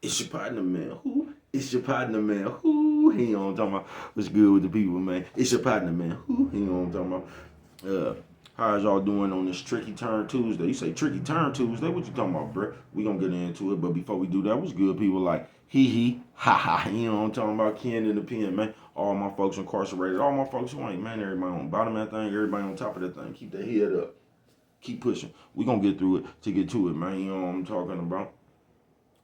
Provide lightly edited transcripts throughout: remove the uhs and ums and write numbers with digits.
It's your partner, man. Who? It's your partner, man. Who? You know what I'm talking about? What's good with the people, man? It's your partner, man. Who? You know what I'm talking about? How's y'all doing on this Tricky Turn Tuesday? You say Tricky Turn Tuesday? What you talking about, bro? We gonna get into it, but before we do that, what's good, people? Like, hee, ha ha. You know what I'm talking about? Ken in the pen, man. All my folks incarcerated, all my folks who ain't, man. Everybody on the bottom of that thing, everybody on top of that thing. Keep their head up. Keep pushing. We gonna get through it to get to it, man. You know what I'm talking about?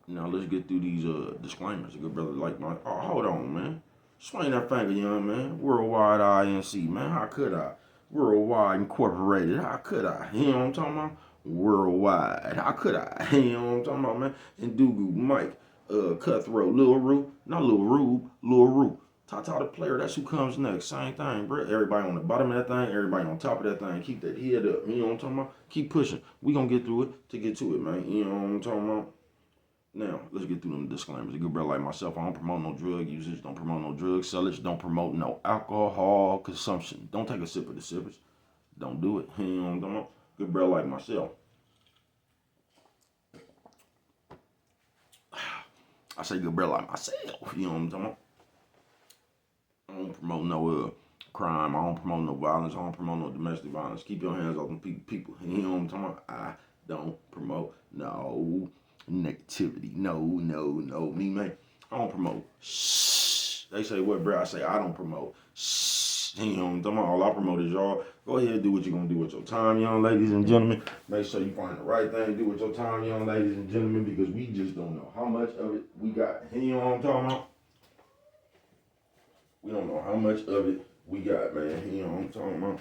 Now let's get through these disclaimers. A good brother like my hold on, man. Swing that finger, young man. Worldwide INC, man. How could I? Worldwide Incorporated. How could I? You know what I'm talking about? Worldwide. How could I? You know what I'm talking about, man? And Dugu, Mike, Cutthroat, Lil Rue, not Lil Rube, Lil Rue. Tata the player, that's who comes next. Same thing, bro. Everybody on the bottom of that thing, everybody on top of that thing. Keep that head up. You know what I'm talking about? Keep pushing. We gonna get through it to get to it, man. You know what I'm talking about? Now, let's get through them disclaimers. A good brother like myself, I don't promote no drug usage, don't promote no drug sellers, don't promote no alcohol consumption. Don't take a sip of the sippers. Don't do it. You know what I'm talking about? Good brother like myself. I say good brother like myself. You know what I'm talking about? I don't promote no crime. I don't promote no violence. I don't promote no domestic violence. Keep your hands off them people. You know what I'm talking about? I don't promote no negativity. No. Me, man. I don't promote. Shh. They say what, bro? I say I don't promote. Shh. You know what I'm talking about? All I promote is y'all. Go ahead and do what you're going to do with your time, young ladies and gentlemen. Make sure you find the right thing to do with your time, young ladies and gentlemen, because we just don't know how much of it we got. You know what I'm talking about? We don't know how much of it we got, man. You know what I'm talking about?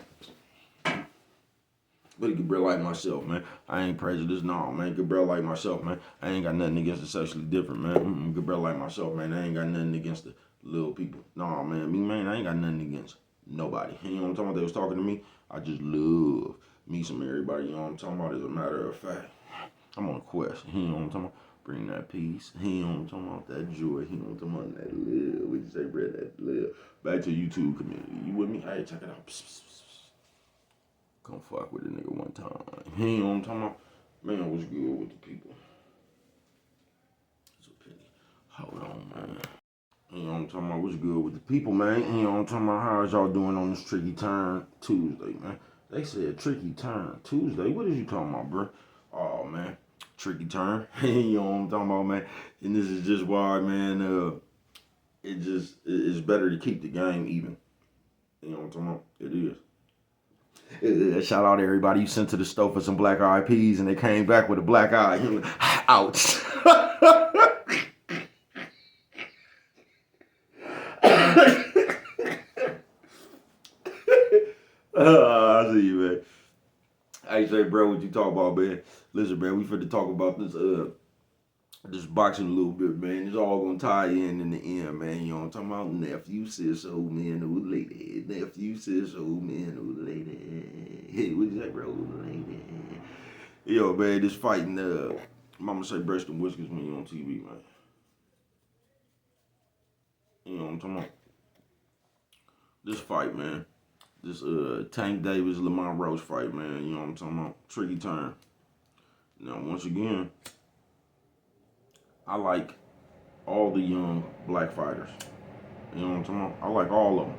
But a good bro like myself, man. I ain't prejudiced, no, man. Good bro like myself, man. I ain't got nothing against the sexually different, man. Good bro like myself, man. I ain't got nothing against the little people. No, man. Me, man, I ain't got nothing against nobody. You know what I'm talking about? They was talking to me. I just love me some everybody. You know what I'm talking about? As a matter of fact, I'm on a quest. You know what I'm talking about? Bring that peace. You know what I'm talking about? That joy. You know what I'm talking about? That love. What you say, bro? That love. Back to YouTube community. You with me? Hey, check it out. Psst, psst, psst. Come fuck with a nigga one time. You know what I'm talking about? Man, what's good with the people? It's a pity. Hold on, man. You know what I'm talking about? What's good with the people, man? You know what I'm talking about? How's y'all doing on this Tricky Turn Tuesday, man? They said Tricky Turn Tuesday. What is you talking about, bro? Oh, man. Tricky Turn. You know what I'm talking about, man? And this is just why, man, it's better to keep the game even. You know what I'm talking about? It is. Shout out to everybody you sent to the stove for some black eyed peas and they came back with a black eye. Ouch. I see you, man. Hey, say, bro, what you talk about, man? Listen, man, we finna talk about this boxing a little bit, man. It's all gonna tie in the end, man. You know what I'm talking about? Nephew says so, man, old lady. Nephew says so, man, old lady. Hey, what you say, bro, old lady? Yo, man, this fighting, mama say breast and whiskers when you on TV, man. You know what I'm talking about? This fight, man. This Tank Davis Lamont Roach fight, man. You know what I'm talking about? Tricky turn. Now, once again, I like all the young black fighters. You know what I'm talking about? I like all of them.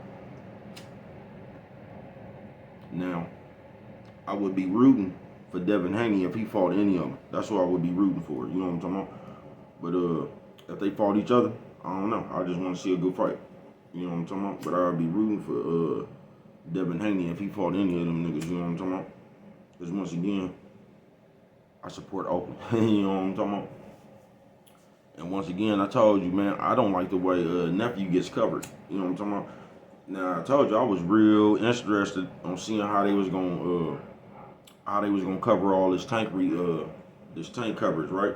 Now, I would be rooting for Devin Haney if he fought any of them. That's who I would be rooting for. You know what I'm talking about? But if they fought each other, I don't know. I just want to see a good fight. You know what I'm talking about? But I'd be rooting for Devin Haney if he fought any of them niggas. You know what I'm talking about? Because once again, I support Oakland. You know what I'm talking about? And once again, I told you, man, I don't like the way Nephew gets covered. You know what I'm talking about? Now I told you I was real interested on seeing how they was gonna cover all this this tank coverage, right?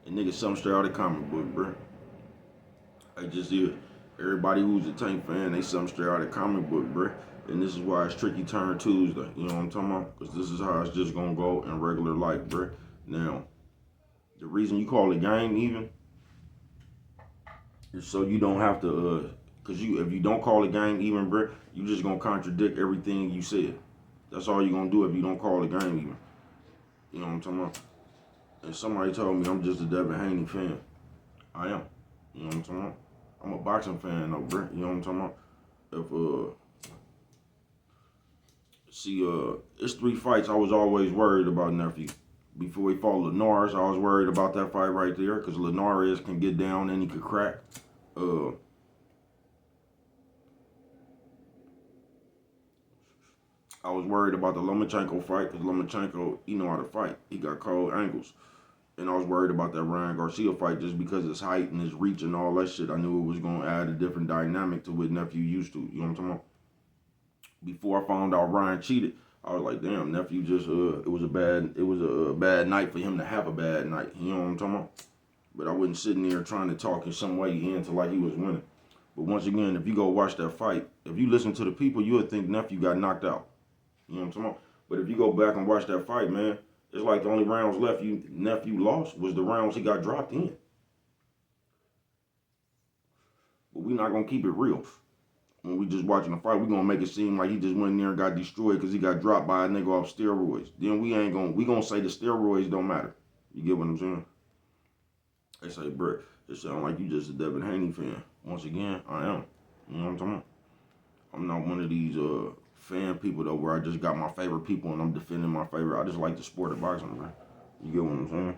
And niggas something straight out of the comic book, bro. I just did. Everybody who's a Tank fan, they something straight out of the comic book, bro. And this is why it's Tricky Turn Tuesday. You know what I'm talking about? Because this is how it's just gonna go in regular life, bro. Now, the reason you call it game even is so you don't have to, cause if you don't call it game even, you just gonna contradict everything you said. That's all you're gonna do if you don't call it game even. You know what I'm talking about? And somebody told me I'm just a Devin Haney fan. I am. You know what I'm talking about? I'm a boxing fan though, bro. You know what I'm talking about? It's 3 fights I was always worried about nephew. Before he fought Linares, I was worried about that fight right there because Linares can get down and he could crack. Uh, I was worried about the Lomachenko fight because Lomachenko, he know how to fight. He got cold ankles. And I was worried about that Ryan Garcia fight just because his height and his reach and all that shit. I knew it was going to add a different dynamic to what nephew used to. You know what I'm talking about? Before I found out Ryan cheated, I was like, damn, nephew just it was a bad night for him to have a bad night. You know what I'm talking about? But I wasn't sitting there trying to talk in some way into like he was winning. But once again, if you go watch that fight, if you listen to the people, you would think nephew got knocked out. You know what I'm talking about? But if you go back and watch that fight, man, it's like the only rounds left nephew lost was the rounds he got dropped in. But we not gonna keep it real. When we just watching the fight, we gonna make it seem like he just went in there and got destroyed because he got dropped by a nigga off steroids. Then we gonna say the steroids don't matter. You get what I'm saying? They say, Brett, it sound like you just a Devin Haney fan. Once again, I am. You know what I'm talking about? I'm not one of these fan people though where I just got my favorite people and I'm defending my favorite. I just like the sport of boxing, man. You get what I'm saying?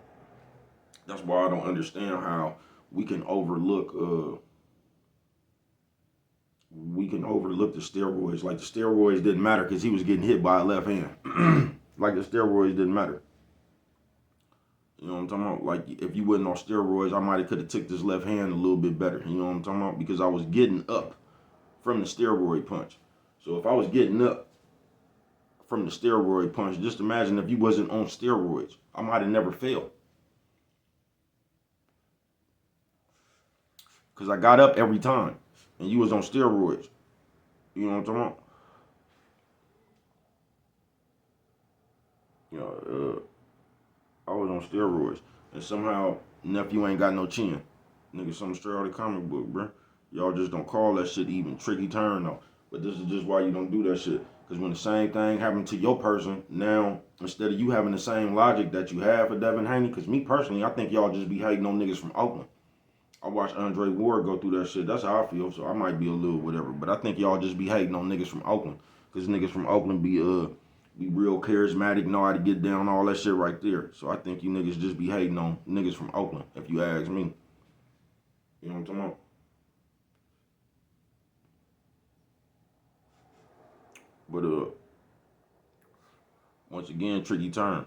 That's why I don't understand how we can overlook the steroids. Like the steroids didn't matter because he was getting hit by a left hand. Like the steroids didn't matter. You know what I'm talking about? Like if you wasn't on steroids, I might have could have took this left hand a little bit better. You know what I'm talking about? Because I was getting up from the steroid punch. So if I was getting up from the steroid punch, just imagine if you wasn't on steroids, I might have never failed. Because I got up every time and you was on steroids. You know what I'm talking about? You know, I was on steroids. And somehow, nephew ain't got no chin. Nigga, something straight out of the comic book, bro. Y'all just don't call that shit even. Tricky turn, though. But this is just why you don't do that shit. Because when the same thing happened to your person, now, instead of you having the same logic that you have for Devin Haney, because me personally, I think y'all just be hating on niggas from Oakland. I watched Andre Ward go through that shit. That's how I feel, so I might be a little whatever. But I think y'all just be hating on niggas from Oakland. Because niggas from Oakland be real charismatic, know how to get down, all that shit right there. So I think you niggas just be hating on niggas from Oakland, if you ask me. You know what I'm talking about? But once again, tricky turn.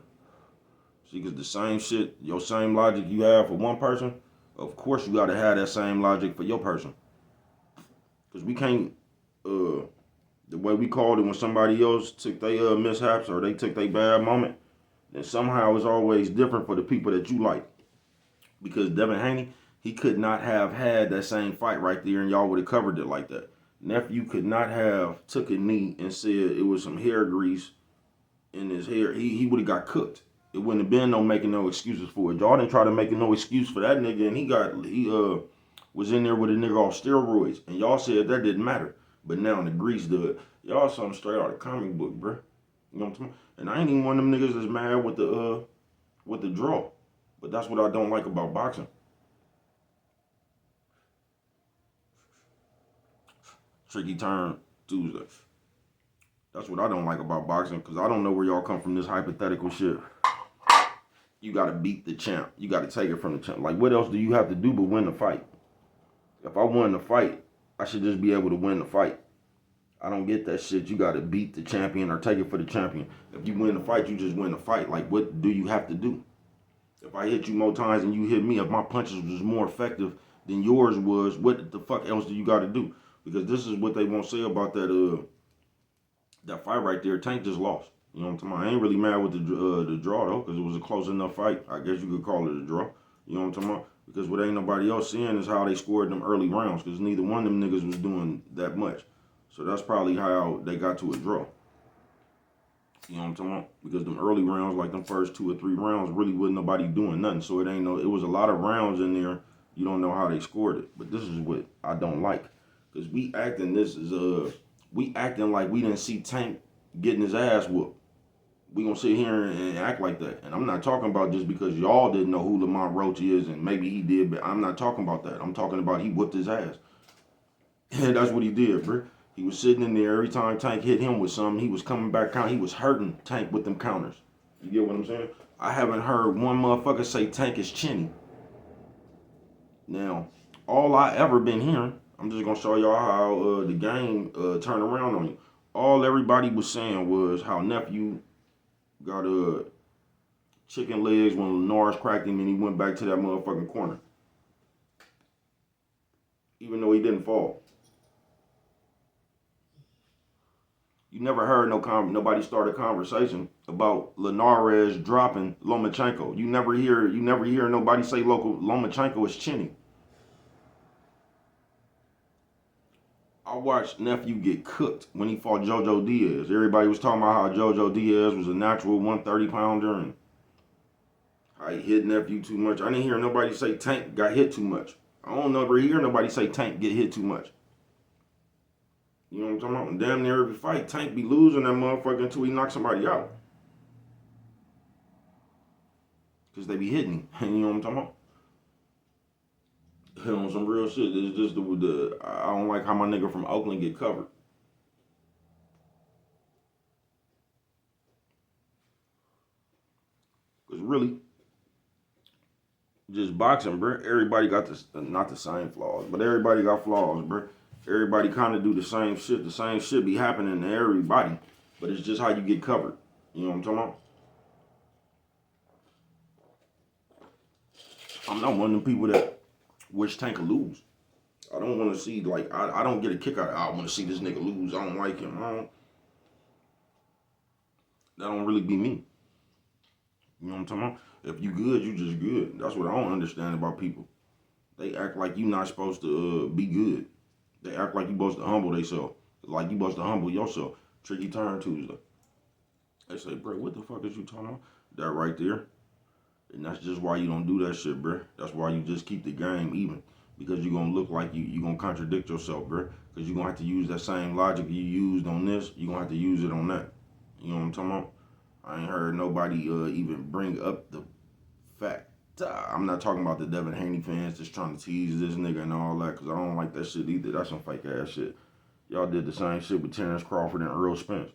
See, because the same shit, your same logic you have for one person, of course you gotta have that same logic for your person. Because we can't, the way we called it when somebody else took their mishaps or they took their bad moment, then somehow it's always different for the people that you like. Because Devin Haney, he could not have had that same fight right there and y'all would have covered it like that. Nephew could not have took a knee and said it was some hair grease in his hair. He would have got cooked. It wouldn't have been no making no excuses for it. Y'all didn't try to make no excuse for that nigga and he was in there with a nigga off steroids. And y'all said that didn't matter. But now the grease did. Y'all something straight out of comic book, bro. You know what I'm saying? And I ain't even one of them niggas that's mad with the draw. But that's what I don't like about boxing. Tricky turn Tuesday. That's what I don't like about boxing, because I don't know where y'all come from this hypothetical shit. You got to beat the champ. You got to take it from the champ. Like, what else do you have to do but win the fight? If I won the fight, I should just be able to win the fight. I don't get that shit. You got to beat the champion or take it for the champion. If you win the fight, you just win the fight. Like, what do you have to do? If I hit you more times than you hit me, if my punches was more effective than yours was, what the fuck else do you got to do? Because this is what they won't say about that fight right there. Tank just lost. You know what I'm talking about? I ain't really mad with the draw though, because it was a close enough fight. I guess you could call it a draw. You know what I'm talking about? Because what ain't nobody else seeing is how they scored them early rounds, because neither one of them niggas was doing that much. So that's probably how they got to a draw. You know what I'm talking about? Because them early rounds, like them first 2 or 3 rounds, really wasn't nobody doing nothing. So it was a lot of rounds in there. You don't know how they scored it. But this is what I don't like. Because we acting like we didn't see Tank getting his ass whooped. We gonna sit here and act like that. And I'm not talking about just because y'all didn't know who Lamont Roach is and maybe he did, but I'm not talking about that. I'm talking about he whooped his ass. And that's what he did, bro. He was sitting in there every time Tank hit him with something. He was coming back out. He was hurting Tank with them counters. You get what I'm saying? I haven't heard one motherfucker say Tank is chinny. Now, all I ever been hearing, I'm just gonna show y'all how the game turned around on you. All everybody was saying was how nephew got chicken legs when Norris cracked him and he went back to that motherfucking corner, even though he didn't fall. You never heard nobody start a conversation about Linares dropping Lomachenko. You never hear nobody say Lomachenko is chinny. I watched nephew get cooked when he fought JoJo Diaz. Everybody was talking about how JoJo Diaz was a natural 130 pounder and how he hit nephew too much. I didn't hear nobody say Tank got hit too much. I don't never hear nobody say Tank get hit too much. You know what I'm talking about? And damn near every fight, Tank be losing that motherfucker until he knocks somebody out. Because they be hitting him. You know what I'm talking about? On some real shit. It's just I don't like how my nigga from Oakland get covered. Because really, just boxing, bro. Everybody got not the same flaws, but everybody got flaws, bro. Everybody kind of do the same shit. The same shit be happening to everybody, but it's just how you get covered. You know what I'm talking about? I'm not one of them people that wish Tank could lose. I don't want to see, like, I don't get a kick out of it. I want to see this nigga lose. I don't like him. That don't really be me. You know what I'm talking about? If you good, you just good. That's what I don't understand about people. They act like you not supposed to be good. They act like you supposed to humble themselves. Like you supposed to humble yourself. Tricky Turn Tuesday. They say, bro, what the fuck is you talking about? That right there. And that's just why you don't do that shit, bro. That's why you just keep the game even. Because you're going to look like you're going to contradict yourself, bro. Because you're going to have to use that same logic you used on this. You're going to have to use it on that. You know what I'm talking about? I ain't heard nobody even bring up the fact. I'm not talking about the Devin Haney fans just trying to tease this nigga and all that, because I don't like that shit either. That's some fake ass shit. Y'all did the same shit with Terrence Crawford and Earl Spence.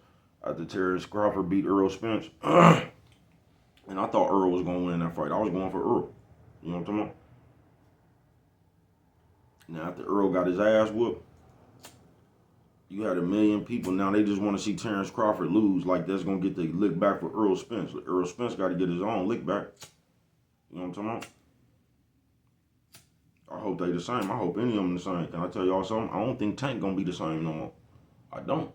After Terrence Crawford beat Earl Spence, and I thought Earl was going to win that fight. I was going for Earl. You know what I'm talking about? Now, after Earl got his ass whooped, you had a million people. Now they just want to see Terrence Crawford lose. Like that's going to get the lick back for Earl Spence. Earl Spence got to get his own lick back. You know what I'm talking about? I hope they the same. I hope any of them the same. Can I tell y'all something? I don't think Tank going to be the same no more. I don't.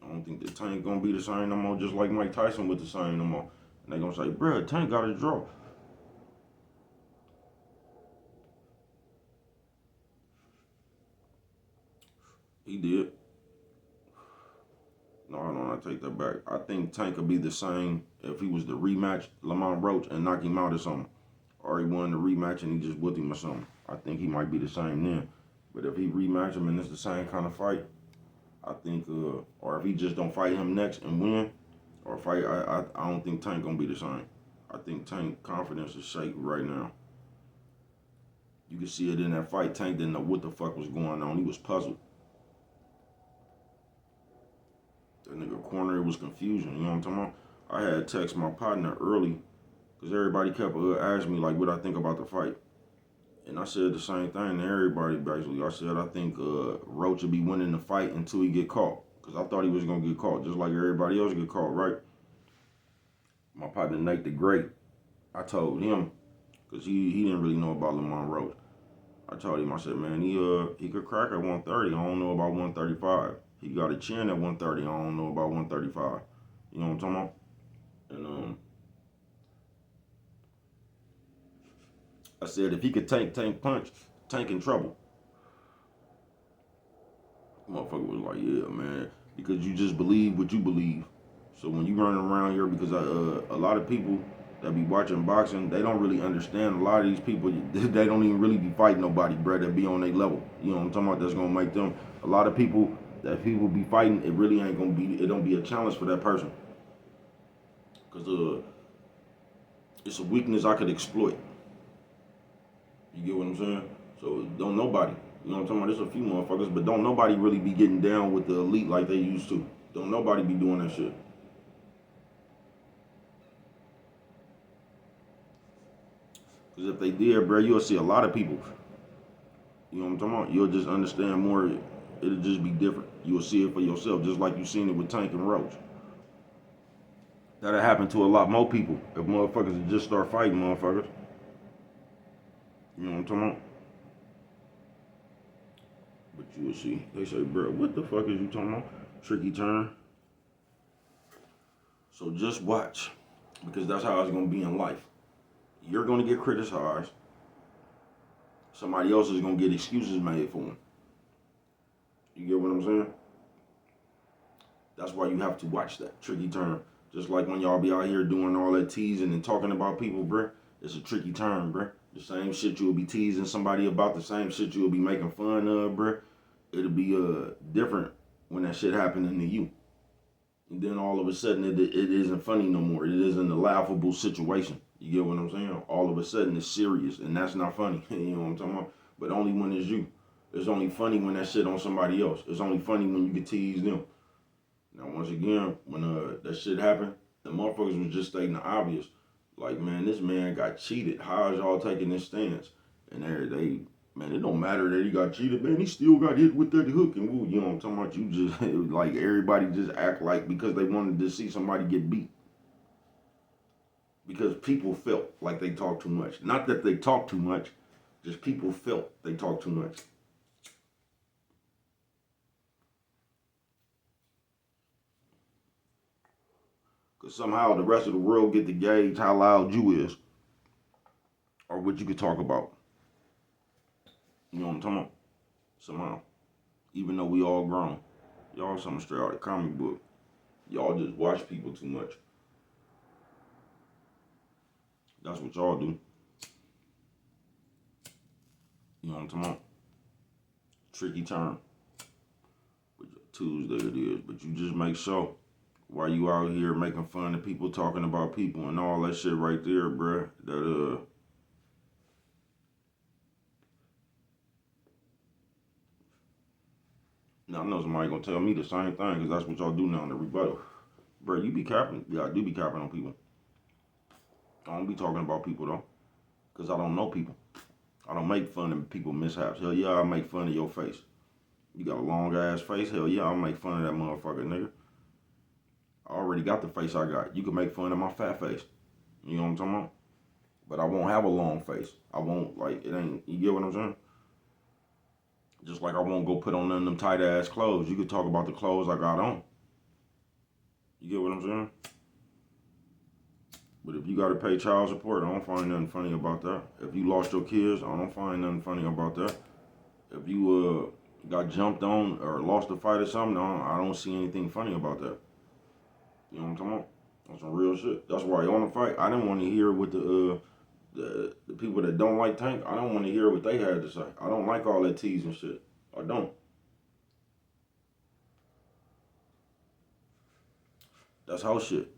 I don't think that Tank going to be the same no more, just like Mike Tyson was the same no more. And they going to say, bruh, Tank got a draw. He did. No, I take that back. I think Tank could be the same if he was to rematch Lamont Roach and knock him out or something. Or he won the rematch and he just whipped him or something. I think he might be the same then. But if he rematch him and it's the same kind of fight, I think, or if he just don't fight him next and win, or fight, I don't think Tank gonna be the same. I think Tank confidence is shaky right now. You can see it in that fight. Tank didn't know what the fuck was going on. He was puzzled. That nigga corner, it was confusion. You know what I'm talking about? I had text my partner early because everybody kept asking me like what I think about the fight. And I said the same thing to everybody basically. I said I think Roach will be winning the fight until he get caught. Because I thought he was going to get caught just like everybody else get caught, right? My partner Nate the Great, I told him, because he didn't really know about Lamont Roach. I told him, I said, man, he could crack at 130. I don't know about 135. He got a chin at 130. I don't know about 135. You know what I'm talking about? And I said if he could tank punch, Tank in trouble. Motherfucker was like, yeah, man, because you just believe what you believe. So when you running around here, because a lot of people that be watching boxing, they don't really understand. A lot of these people, they don't even really be fighting nobody, bro, that be on their level. You know what I'm talking about? That's going to make them, a lot of people, that people be fighting, it really ain't gonna be. It don't be a challenge for that person, cause it's a weakness I could exploit. You get what I'm saying? So don't nobody. You know what I'm talking about? There's a few motherfuckers, but don't nobody really be getting down with the elite like they used to. Don't nobody be doing that shit. Because if they did, bro, you'll see a lot of people. You know what I'm talking about? You'll just understand more. It'll just be different. You'll see it for yourself, just like you seen it with Tank and Roach. That'll happen to a lot more people if motherfuckers would just start fighting motherfuckers. You know what I'm talking about? But you will see. They say, bro, what the fuck is you talking about? Tricky turn. So just watch. Because that's how it's going to be in life. You're going to get criticized. Somebody else is going to get excuses made for them. You get what I'm saying? That's why you have to watch that tricky turn. Just like when y'all be out here doing all that teasing and talking about people, bruh. It's a tricky turn, bruh. The same shit you'll be teasing somebody about, the same shit you'll be making fun of, bruh. It'll be different when that shit happening to you. And then all of a sudden it isn't funny no more. It isn't a laughable situation. You get what I'm saying? All of a sudden it's serious, and that's not funny. You know what I'm talking about? But only when it's you. It's only funny when that shit on somebody else. It's only funny when you can tease them. Now, once again, when that shit happened, the motherfuckers was just stating the obvious. Like, man, this man got cheated. How is y'all taking this stance? And man, it don't matter that he got cheated, man. He still got hit with that hook and woo. You know what I'm talking about? You just, like, everybody just act like because they wanted to see somebody get beat. Because people felt like they talk too much. Not that they talk too much, just people felt they talk too much. Because somehow the rest of the world get to gauge how loud you is. Or what you could talk about. You know what I'm talking about? Somehow. Even though we all grown. Y'all something straight out of the comic book. Y'all just watch people too much. That's what y'all do. You know what I'm talking about? Tricky turn. Tuesday it is. But you just make sure while you out here making fun of people, talking about people and all that shit right there, bruh, that now I know somebody gonna tell me the same thing, because that's what y'all do now in the rebuttal. Bruh, you be capping. Yeah, I do be capping on people. I don't be talking about people though, because I don't know people. I don't make fun of people mishaps. Hell yeah, I make fun of your face. You got a long ass face? Hell yeah, I'll make fun of that motherfucker, nigga. I already got the face I got. You can make fun of my fat face. You know what I'm talking about? But I won't have a long face. I won't, like, it ain't, you get what I'm saying? Just like I won't go put on none of them tight ass clothes. You could talk about the clothes I got on. You get what I'm saying? But if you got to pay child support, I don't find nothing funny about that. If you lost your kids, I don't find nothing funny about that. If you got jumped on or lost a fight or something, I don't see anything funny about that. You know what I'm talking about? That's some real shit. That's why on the fight, I didn't want to hear what the people that don't like Tank, I don't want to hear what they had to say. I don't like all that teasing shit. I don't. That's house shit.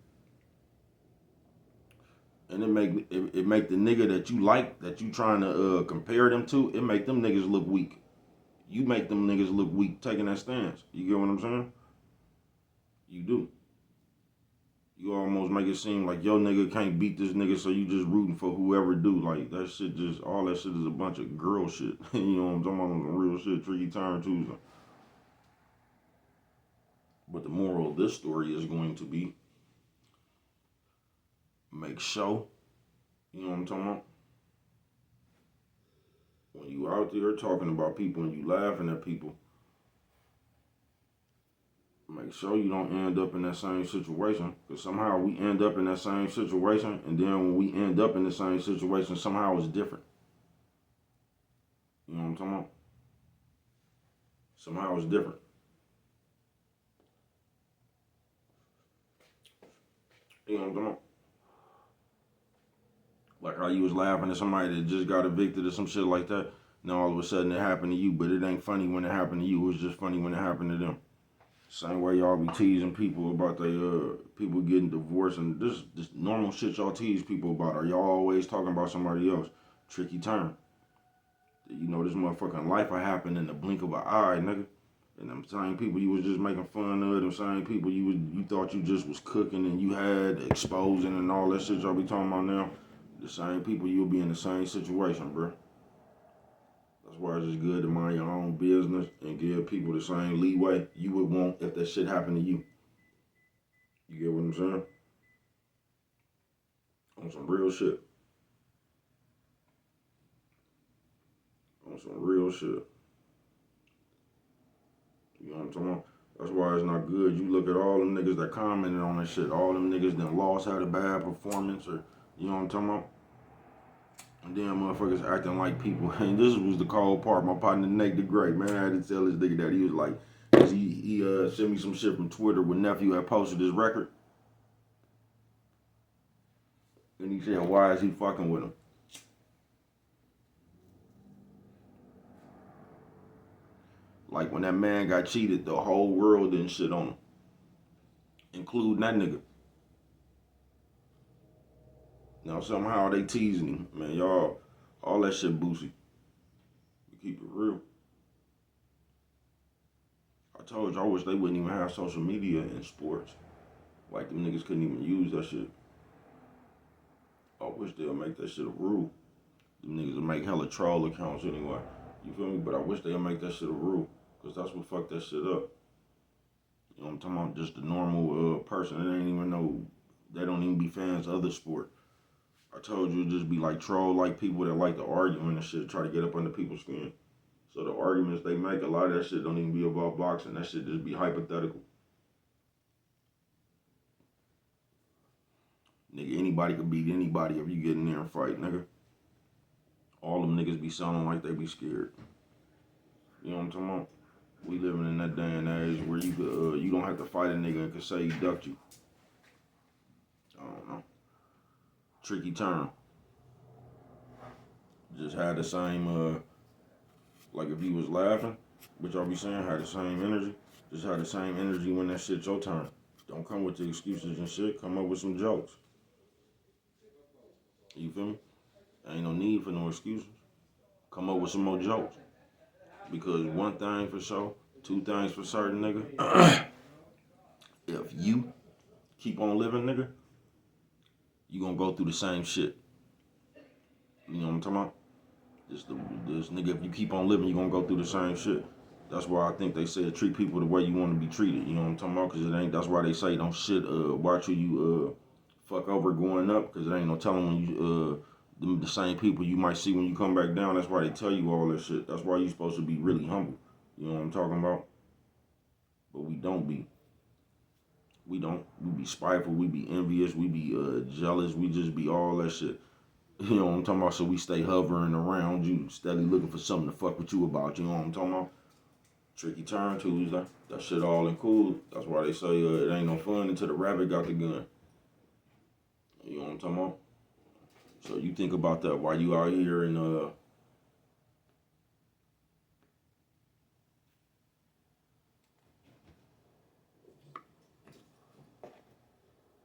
And it make the nigga that you like, that you trying to compare them to, it make them niggas look weak. You make them niggas look weak taking that stance. You get what I'm saying? You do. You almost make it seem like your nigga can't beat this nigga, so you just rooting for whoever do. Like, that shit just, all that shit is a bunch of girl shit. You know what I'm talking about? Some real shit, Tricky Turn Tuesday. But the moral of this story is going to be, make sure, you know what I'm talking about? When you out there talking about people and you laughing at people, make sure you don't end up in that same situation. Because somehow we end up in that same situation, and then when we end up in the same situation, somehow it's different. You know what I'm talking about? Somehow it's different. You know what I'm talking about? Like how you was laughing at somebody that just got evicted or some shit like that. Now all of a sudden it happened to you, but it ain't funny when it happened to you. It was just funny when it happened to them. Same way y'all be teasing people about they people getting divorced and this normal shit y'all tease people about. Are y'all always talking about somebody else? Tricky turn. You know this motherfucking life will happen in the blink of an eye, nigga. And them same people you was just making fun of, them same people you thought you just was cooking and you had exposing and all that shit y'all be talking about now. The same people you'll be in the same situation, bro. That's why it's just good to mind your own business and give people the same leeway you would want if that shit happened to you. You get what I'm saying? On some real shit. On some real shit. You know what I'm talking about? That's why it's not good. You look at all them niggas that commented on that shit. All them niggas that lost, had a bad performance, or you know what I'm talking about? And then motherfuckers acting like people. And this was the cold part. My partner Nate the Great, man, I had to tell this nigga that he was like, cause he sent me some shit from Twitter when Nephew had posted his record. And he said, why is he fucking with him? Like when that man got cheated, the whole world didn't shit on him. Including that nigga. Now somehow they teasing him. Man, y'all, all that shit Boosie. We keep it real. I told you, I wish they wouldn't even have social media in sports. Like them niggas couldn't even use that shit. I wish they'll make that shit a rule. Them niggas will make hella troll accounts anyway. You feel me? But I wish they'll make that shit a rule. Cause that's what fucked that shit up. You know what I'm talking about? Just the normal person. They ain't even know, they don't even be fans of other sport. I told you it'd just be like troll like people that like to argue and shit, try to get up under people's skin. So the arguments they make, a lot of that shit don't even be about boxing. That shit just be hypothetical. Nigga, anybody could beat anybody if you get in there and fight, nigga. All them niggas be sounding like they be scared. You know what I'm talking about? We living in that day and age where you could, you don't have to fight a nigga and could say he ducked you. I don't know. Tricky turn. Just had the same, like if you was laughing, which y'all be saying, had the same energy. Just had the same energy when that shit's your turn. Don't come with the excuses and shit. Come up with some jokes. You feel me? Ain't no need for no excuses. Come up with some more jokes. Because one thing for sure, two things for certain, nigga. If you keep on living, nigga, you gonna go through the same shit. You know what I'm talking about? This nigga, if you keep on living, you gonna go through the same shit. That's why I think they say treat people the way you want to be treated. You know what I'm talking about? Because it ain't. That's why they say don't shit. Watch who you fuck over going up. Because it ain't no telling when you the same people you might see when you come back down. That's why they tell you all that shit. That's why you supposed to be really humble. You know what I'm talking about? But we don't be. We don't. We be spiteful. We be envious. We be jealous. We just be all that shit. You know what I'm talking about? So we stay hovering around you, steady looking for something to fuck with you about. You know what I'm talking about? Tricky turn Tuesday. That shit all in cool. That's why they say it ain't no fun until the rabbit got the gun. You know what I'm talking about? So you think about that while you out here and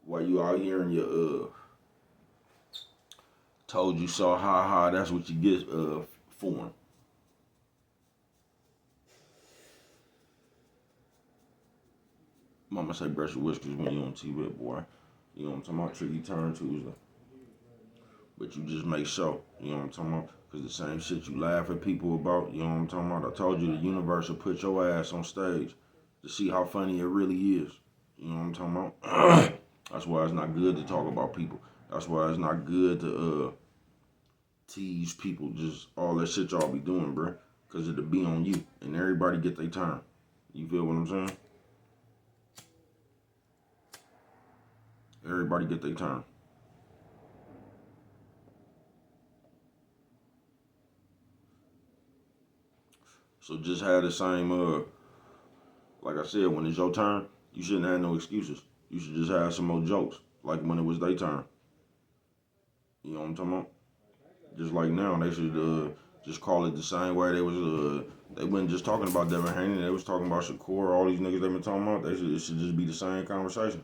while you out here and you told you so, ha, that's what you get for him. Mama say brush your whiskers when you on TV, boy. You know what I'm talking about? Tricky turn Tuesday. But you just make sure, you know what I'm talking about? Because the same shit you laugh at people about, you know what I'm talking about? I told you the universe will put your ass on stage to see how funny it really is. You know what I'm talking about? That's why it's not good to talk about people. That's why it's not good to tease people, just all that shit y'all be doing, bro. Because it'll be on you. And everybody get their turn. You feel what I'm saying? Everybody get their turn. So just have the same, like I said, when it's your turn, you shouldn't have no excuses. You should just have some more jokes, like when it was their turn. You know what I'm talking about? Just like now, they should Just call it the same way they wasn't just talking about Devin Haney. They was talking about Shakur, all these niggas they been talking about. It should just be the same conversation.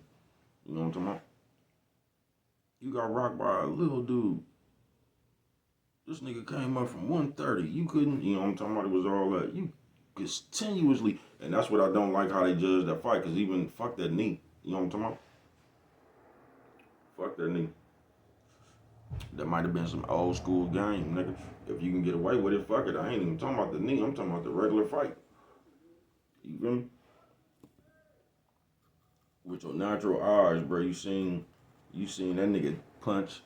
You know what I'm talking about? You got rocked by a little dude. This nigga came up from 130. You couldn't, you know what I'm talking about? It was all that. You continuously, and that's what I don't like how they judge that fight, because even fuck that knee. You know what I'm talking about? Fuck that knee. That might have been some old school game, nigga. If you can get away with it, fuck it. I ain't even talking about the knee. I'm talking about the regular fight. You feel me? With your natural eyes, bro, you seen that nigga punch.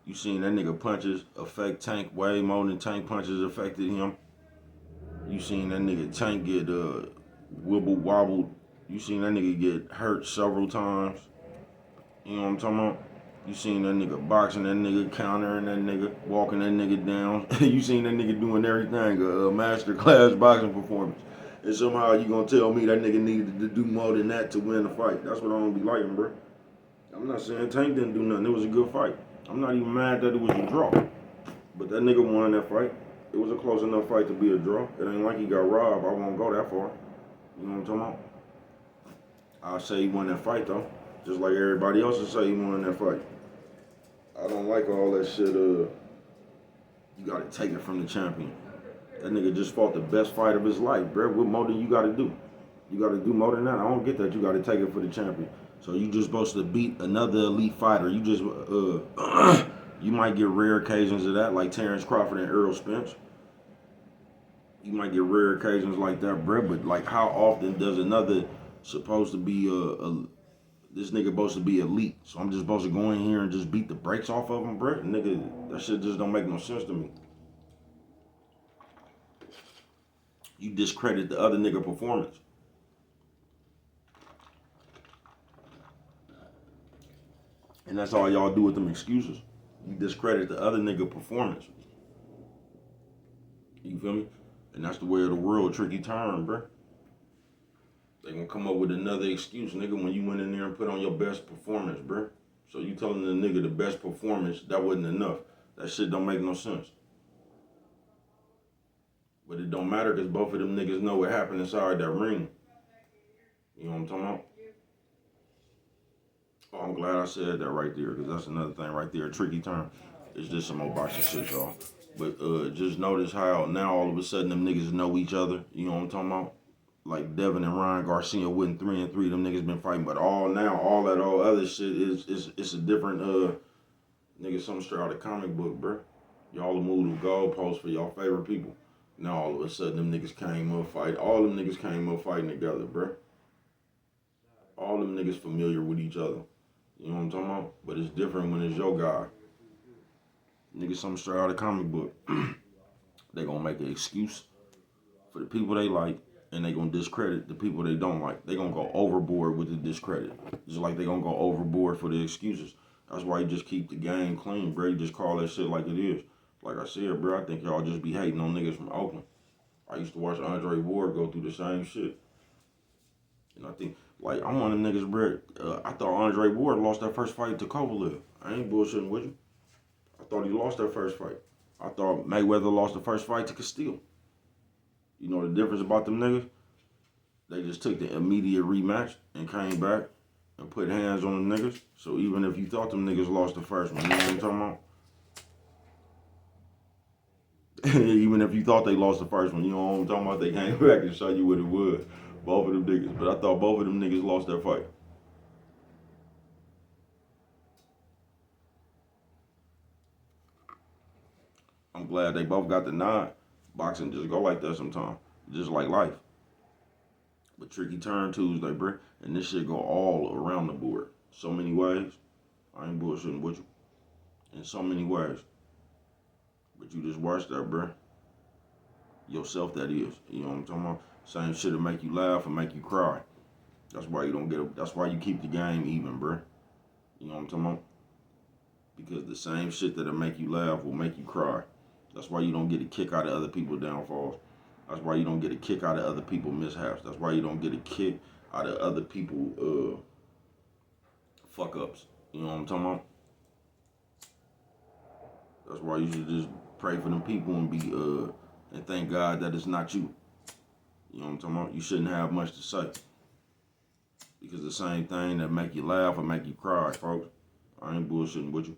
You seen that nigga punches affect Tank way more than Tank punches affected him. You seen that nigga Tank get wibble wobbled. You seen that nigga get hurt several times. You know what I'm talking about? You seen that nigga boxing that nigga, countering that nigga, walking that nigga down. You seen that nigga doing everything, a master class boxing performance. And somehow you gonna tell me that nigga needed to do more than that to win the fight. That's what I don't be liking, bro. I'm not saying Tank didn't do nothing. It was a good fight. I'm not even mad that it was a draw. But that nigga won that fight. It was a close enough fight to be a draw. It ain't like he got robbed. I won't go that far. You know what I'm talking about? I'll say he won that fight, though. Just like everybody else will say he won that fight. I don't like all that shit, you gotta take it from the champion. That nigga just fought the best fight of his life, bro. What more do you gotta do? You gotta do more than that. I don't get that. You gotta take it for the champion. So you just supposed to beat another elite fighter. You just, you might get rare occasions of that, like Terrence Crawford and Errol Spence. You might get rare occasions like that, bro. But like, how often does another supposed to be this nigga supposed to be elite? So I'm just supposed to go in here and just beat the brakes off of him, bro? Nigga, that shit just don't make no sense to me. You discredit the other nigga performance. And that's all y'all do with them excuses. You discredit the other nigga performance. You feel me? And that's the way of the world, tricky turn, bro. They gonna come up with another excuse, nigga, when you went in there and put on your best performance, bro. So you telling the nigga the best performance, that wasn't enough. That shit don't make no sense. But it don't matter, because both of them niggas know what happened inside that ring. You know what I'm talking about? Oh, I'm glad I said that right there, because that's another thing right there, a tricky turn. It's just some old boxing shit, y'all. But just notice how now all of a sudden them niggas know each other. You know what I'm talking about? Like Devin and Ryan Garcia went 3-3. Them niggas been fighting, but all that all other shit is it's a different nigga, something straight out of comic book, bro. Y'all move the goalposts for y'all favorite people. Now all of a sudden them niggas came up fight. All them niggas came up fighting together, bro. All them niggas familiar with each other. You know what I'm talking about? But it's different when it's your guy. Niggas, something straight out of comic book. They gonna make an excuse for the people they like, and they gonna discredit the people they don't like. They gonna go overboard with the discredit. Just like they gonna go overboard for the excuses. That's why you just keep the game clean, bro. You just call that shit like it is. Like I said, bro, I think y'all just be hating on niggas from Oakland. I used to watch Andre Ward go through the same shit. And I think, like, I'm one of them niggas, bro. I thought Andre Ward lost that first fight to Kovalev. I ain't bullshitting with you. I thought he lost that first fight. I thought Mayweather lost the first fight to Castillo. You know the difference about them niggas? They just took the immediate rematch and came back and put hands on them niggas. So even if you thought them niggas lost the first one, you know what I'm talking about? Even if you thought they lost the first one, you know what I'm talking about? They came back and showed you what it was. Both of them niggas. But I thought both of them niggas lost their fight. I'm glad they both got the nod. Boxing just go like that sometimes. Just like life. But tricky turn Tuesday, bro. And this shit go all around the board. So many ways. I ain't bullshitting with you. In so many ways. But you just watch that, bro. Yourself, that is. You know what I'm talking about? Same shit will make you laugh or make you cry. That's why you don't get that's why you keep the game even, bro. You know what I'm talking about? Because the same shit that'll make you laugh will make you cry. That's why you don't get a kick out of other people's downfalls. That's why you don't get a kick out of other people's mishaps. That's why you don't get a kick out of other people's fuck ups. You know what I'm talking about? That's why you should just pray for them people and be and thank God that it's not you. You know what I'm talking about? You shouldn't have much to say. Because the same thing that make you laugh or make you cry, folks. I ain't bullshitting with you.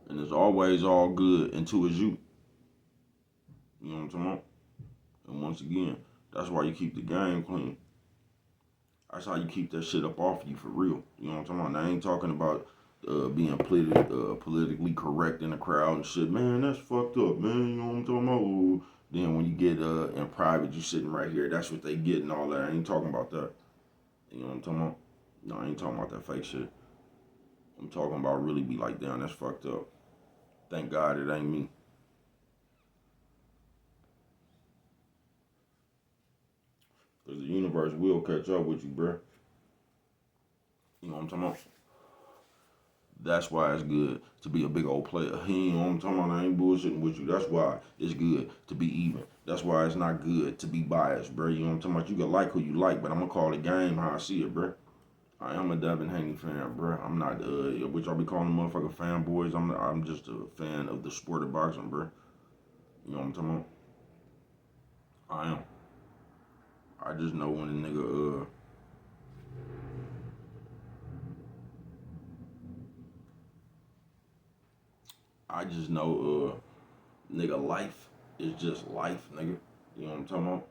And it's always all good until it's you. You know what I'm talking about? And once again, that's why you keep the game clean. That's how you keep that shit up off you for real. You know what I'm talking about? Now, I ain't talking about being politically correct in the crowd and shit. Man, that's fucked up, man. You know what I'm talking about? Ooh. Then when you get in private, you sitting right here. That's what they get and all that. I ain't talking about that. You know what I'm talking about? No, I ain't talking about that fake shit. I'm talking about really be like, damn, that's fucked up. Thank God it ain't me. Because the universe will catch up with you, bruh. You know what I'm talking about? That's why it's good to be a big old player. You know what I'm talking about? I ain't bullshitting with you. That's why it's good to be even. That's why it's not good to be biased, bro. You know what I'm talking about? You can like who you like, but I'm going to call the game how I see it, bro. I am a Devin Haney fan, bro. I'm not, which y'all be calling motherfucking fanboys. I'm just a fan of the sport of boxing, bro. You know what I'm talking about? I am. I just know when a nigga, I just know, nigga, life is just life, nigga. You know what I'm talking about?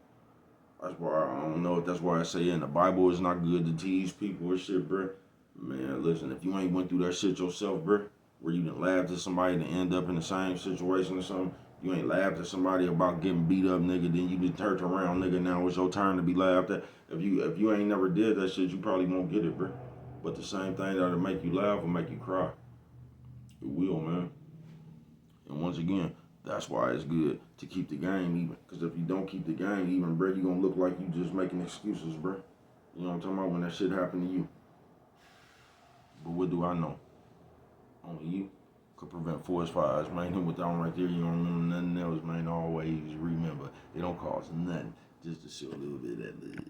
That's why I don't know if that's why I say in the Bible it's not good to tease people or shit, bro. Man, listen, if you ain't went through that shit yourself, bro, where you done laughed at somebody to end up in the same situation or something, you ain't laughed at somebody about getting beat up, nigga, then you been turned around, nigga, now it's your turn to be laughed at. If you ain't never did that shit, you probably won't get it, bro. But the same thing that'll make you laugh will make you cry. It will, man. And once again, that's why it's good to keep the game even. Because if you don't keep the game even, bro, you going to look like you just making excuses, bro. You know what I'm talking about? When that shit happened to you. But what do I know? Only you could prevent forest fires, man. Him with that one right there, you don't remember nothing else, man. Always remember, it don't cost nothing just to show a little bit of that love.